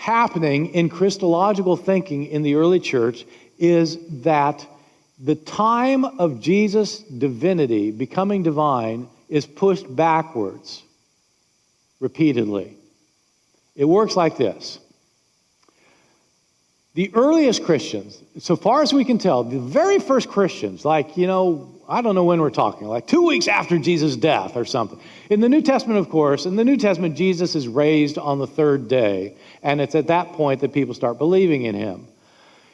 happening in Christological thinking in the early church is that the time of Jesus' divinity, becoming divine, is pushed backwards repeatedly. It works like this. The earliest Christians, so far as we can tell, the very first Christians, like, I don't know when we're talking, like 2 weeks after Jesus' death or something. In the New Testament, of course, in the New Testament, Jesus is raised on the third day, and it's at that point that people start believing in him.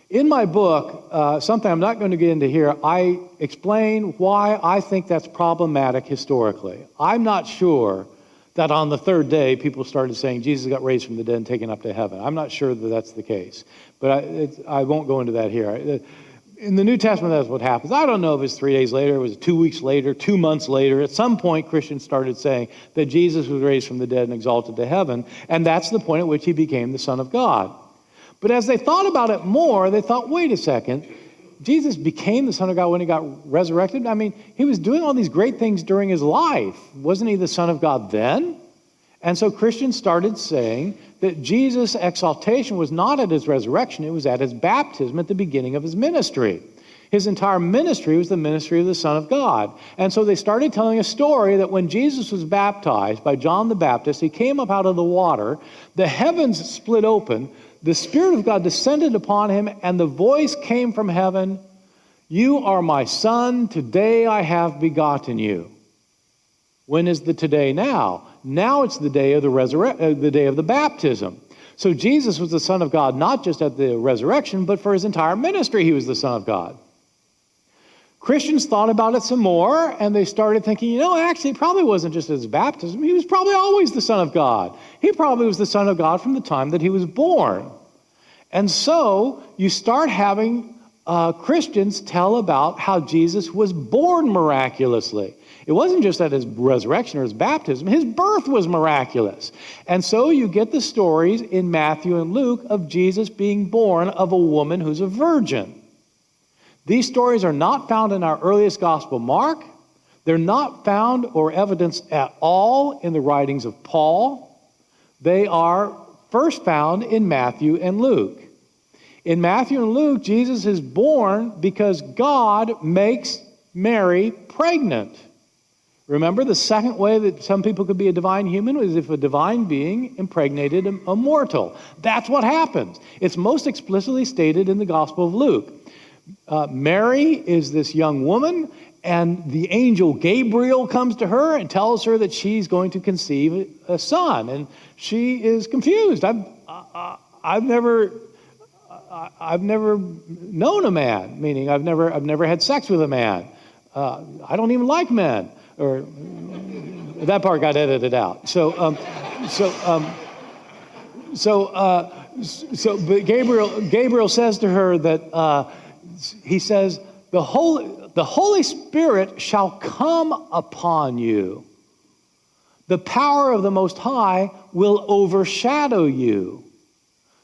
In my book, something I'm not going to get into here, I explain why I think that's problematic historically. I'm not sure that on the third day people started saying Jesus got raised from the dead and taken up to heaven. I'm not sure that that's the case, but I won't go into that here. In the New Testament, that's what happens. I don't know if it's 3 days later, it was 2 weeks later, 2 months later. At some point, Christians started saying that Jesus was raised from the dead and exalted to heaven, and that's the point at which he became the Son of God. But as they thought about it more, they thought, wait a second, Jesus became the Son of God when he got resurrected? I mean, he was doing all these great things during his life. Wasn't he the Son of God then? And so Christians started saying that Jesus' exaltation was not at his resurrection, it was at his baptism at the beginning of his ministry. His entire ministry was the ministry of the Son of God. And so they started telling a story that when Jesus was baptized by John the Baptist, he came up out of the water, the heavens split open, the Spirit of God descended upon him, and the voice came from heaven, "You are my Son, today I have begotten you." When is the today now? Now it's the day of the day of the baptism. So Jesus was the Son of God, not just at the resurrection, but for his entire ministry, he was the Son of God. Christians thought about it some more, and they started thinking, actually, it probably wasn't just at his baptism. He was probably always the Son of God. He probably was the Son of God from the time that he was born. And so you start having Christians tell about how Jesus was born miraculously. It wasn't just at his resurrection or his baptism. His birth was miraculous. And so you get the stories in Matthew and Luke of Jesus being born of a woman who's a virgin. These stories are not found in our earliest gospel, Mark. They're not found or evidenced at all in the writings of Paul. They are first found in Matthew and Luke. In Matthew and Luke, Jesus is born because God makes Mary pregnant. Remember, the second way that some people could be a divine human was if a divine being impregnated a mortal. That's what happens. It's most explicitly stated in the Gospel of Luke. Mary is this young woman, and the angel Gabriel comes to her and tells her that she's going to conceive a son, and she is confused. I've never known a man, meaning I've never had sex with a man. I don't even like men. Or that part got edited out. But Gabriel says to her that he says the Holy Spirit shall come upon you. The power of the Most High will overshadow you.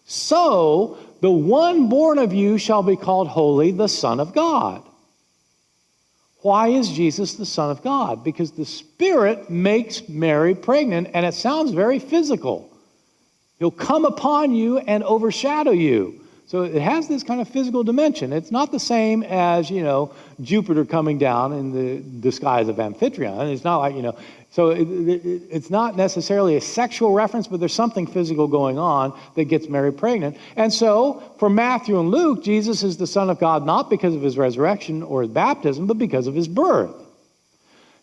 So the one born of you shall be called holy, the Son of God. Why is Jesus the Son of God? Because the Spirit makes Mary pregnant, and it sounds very physical. He'll come upon you and overshadow you. So it has this kind of physical dimension. It's not the same as, Jupiter coming down in the disguise of Amphitryon. It's not like, so it's not necessarily a sexual reference, but there's something physical going on that gets Mary pregnant. And so for Matthew and Luke, Jesus is the Son of God not because of his resurrection or his baptism, but because of his birth.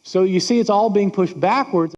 So you see, it's all being pushed backwards.